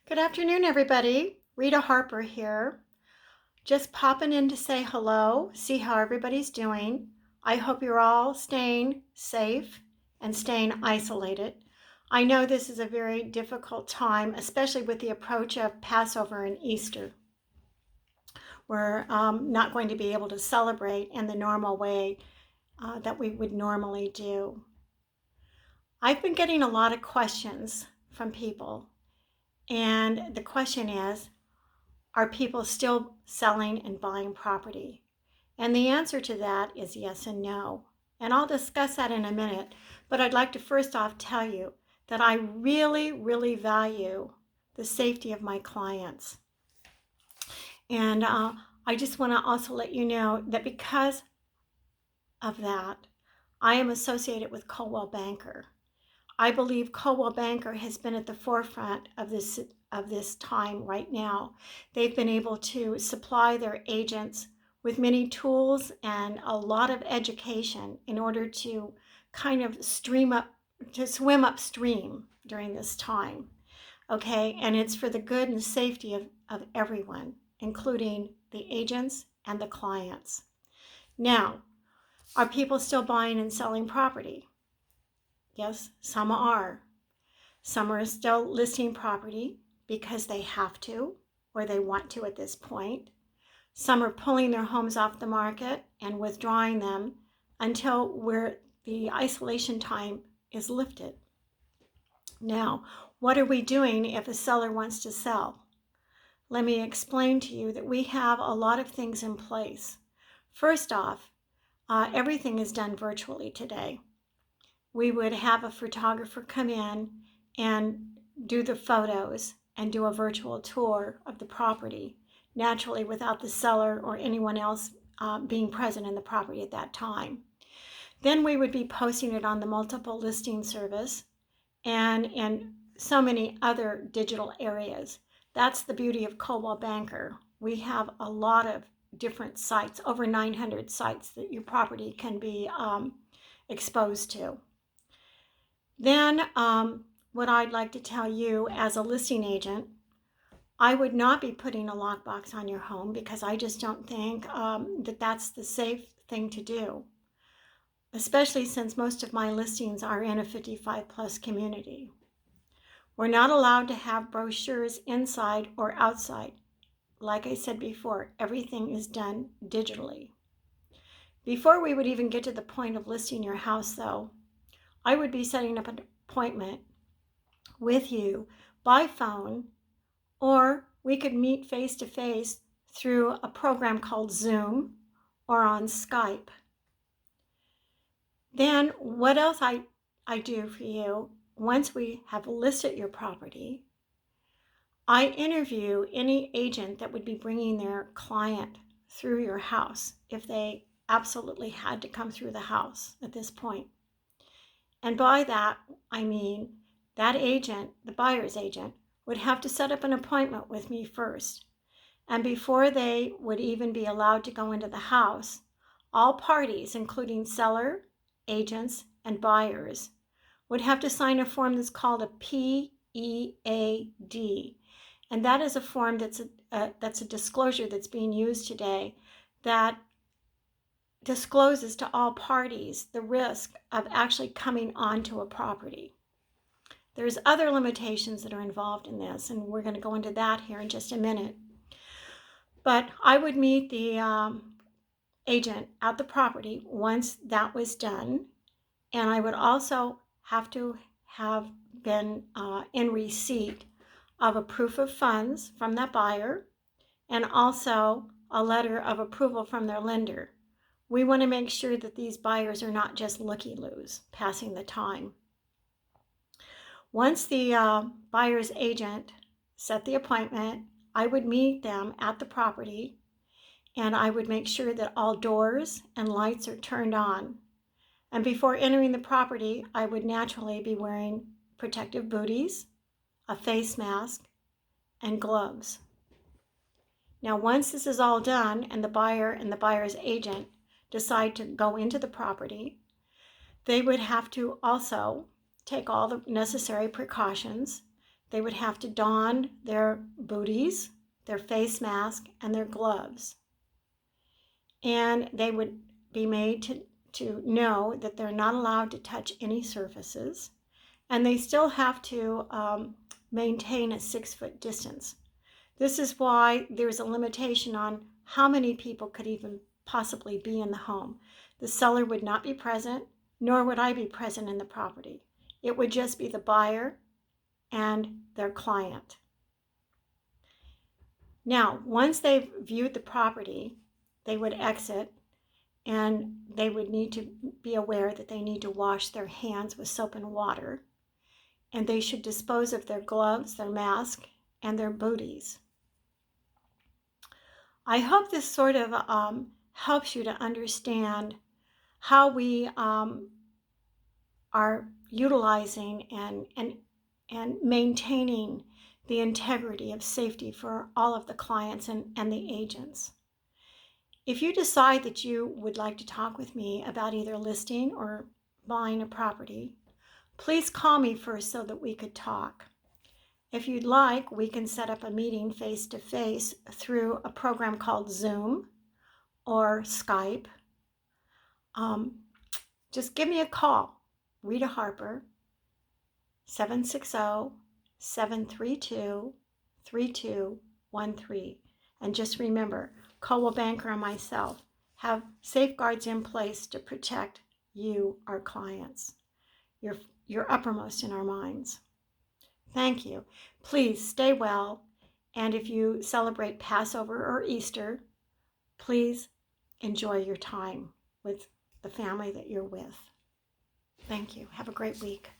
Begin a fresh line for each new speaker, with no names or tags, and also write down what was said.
Good afternoon, everybody. Rita Harper here. Just popping in to say hello, see how everybody's doing. I hope you're all staying safe and staying isolated. I know this is a very difficult time, especially with the approach of Passover and Easter. We're not going to be able to celebrate in the normal way that we would normally do. I've been getting a lot of questions from people, and the question is, are people still selling and buying property? And the answer to that is yes and no. And I'll discuss that in a minute. But I'd like to first off tell you that I really, really value the safety of my clients. And I just want to also let you know that because of that, I am associated with Coldwell Banker. I believe Coldwell Banker has been at the forefront of this time right now. They've been able to supply their agents with many tools and a lot of education in order to kind of swim upstream during this time. Okay, and it's for the good and safety of everyone, including the agents and the clients. Now, are people still buying and selling property? Yes, some are. Some are still listing property because they have to or they want to at this point. Some are pulling their homes off the market and withdrawing them until the isolation time is lifted. Now, what are we doing if a seller wants to sell? Let me explain to you that we have a lot of things in place. First off, everything is done virtually today. We would have a photographer come in and do the photos and do a virtual tour of the property, naturally without the seller or anyone else being present in the property at that time. Then we would be posting it on the multiple listing service and so many other digital areas. That's the beauty of Coldwell Banker. We have a lot of different sites, over 900 sites that your property can be exposed to. Then what I'd like to tell you as a listing agent, I would not be putting a lockbox on your home because I just don't think that that's the safe thing to do, especially since most of my listings are in a 55 plus community. We're not allowed to have brochures inside or outside. Like I said before, everything is done digitally. Before we would even get to the point of listing your house though, I would be setting up an appointment with you by phone, or we could meet face to face through a program called Zoom or on Skype. Then what else I do for you, once we have listed your property, I interview any agent that would be bringing their client through your house if they absolutely had to come through the house at this point. And by that, I mean that agent, the buyer's agent, would have to set up an appointment with me first. And before they would even be allowed to go into the house, all parties, including seller, agents, and buyers, would have to sign a form that's called a PEAD. And that is a form that's a disclosure that's being used today that discloses to all parties the risk of actually coming onto a property. There's other limitations that are involved in this, and we're going to go into that here in just a minute. But I would meet the agent at the property once that was done, and I would also have to have been in receipt of a proof of funds from that buyer and also a letter of approval from their lender. We want to make sure that these buyers are not just looky-loos, passing the time. Once the buyer's agent set the appointment, I would meet them at the property and I would make sure that all doors and lights are turned on. And before entering the property, I would naturally be wearing protective booties, a face mask, and gloves. Now, once this is all done and the buyer and the buyer's agent decide to go into the property, they would have to also take all the necessary precautions. They would have to don their booties, their face mask, and their gloves. And they would be made to know that they're not allowed to touch any surfaces. And they still have to maintain a 6-foot distance. This is why there's a limitation on how many people could even possibly be in the home. The seller would not be present, nor would I be present in the property. It would just be the buyer and their client. Now, once they've viewed the property, they would exit, and they would need to be aware that they need to wash their hands with soap and water, and they should dispose of their gloves, their mask, and their booties. I hope this sort of helps you to understand how we are utilizing and maintaining the integrity of safety for all of the clients and the agents. If you decide that you would like to talk with me about either listing or buying a property, please call me first so that we could talk. If you'd like, we can set up a meeting face-to-face through a program called Zoom or Skype. Just give me a call, Rita Harper, 760-732-3213. And just remember, Coldwell Banker and myself have safeguards in place to protect you, our clients. You're uppermost in our minds. Thank you. Please stay well. And if you celebrate Passover or Easter, please enjoy your time with the family that you're with. Thank you. Have a great week.